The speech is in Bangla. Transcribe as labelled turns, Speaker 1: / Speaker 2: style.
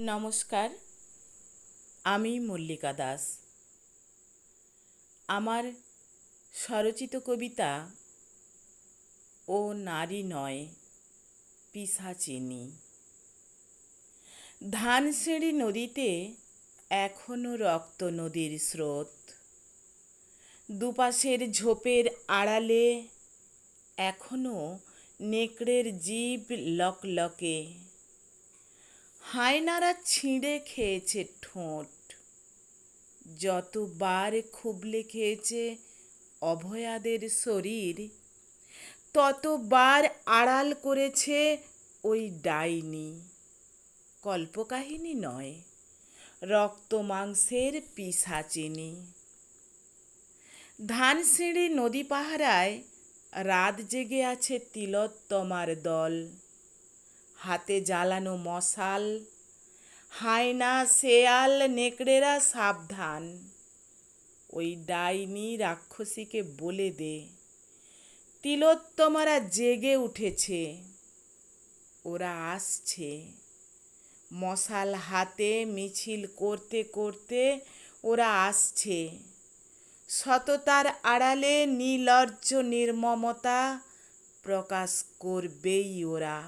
Speaker 1: নমস্কার, আমি মল্লিকা দাস। আমার স্বরচিত কবিতা ও নারী নয় পিশাচিনী। ধানসিঁড়ি নদীতে এখনো রক্ত নদীর স্রোত, দুপাশের ঝোপের আড়ালে এখনো নেকড়ের জিভ লকলকে। হায়নারা ছিঁড়ে খেয়েছে ঠোঁট, যতবার খুবলে খেয়েছে অভয়াদের শরীর, ততবার আড়াল করেছে ওই ডাইনি। কল্পকাহিনী নয়, রক্ত মাংসের পিশাচিনী। ধানসিঁড়ি নদী পাহারায় রাত জেগে আছে তিলোত্তমার দল, হাতে জ্বালানো মশাল। হায়না, শেয়াল, নেকড়েরা সাবধান। ওই ডাইনি রাক্ষসীকে বলে দে, তিলোত্তমারা জেগে উঠেছে, ওরা আসছে। মশাল হাতে মিছিল করতে করতে ওরা আসছে। সততার আড়ালে নির্লজ্জ নির্মমতা প্রকাশ করবেই ওরা।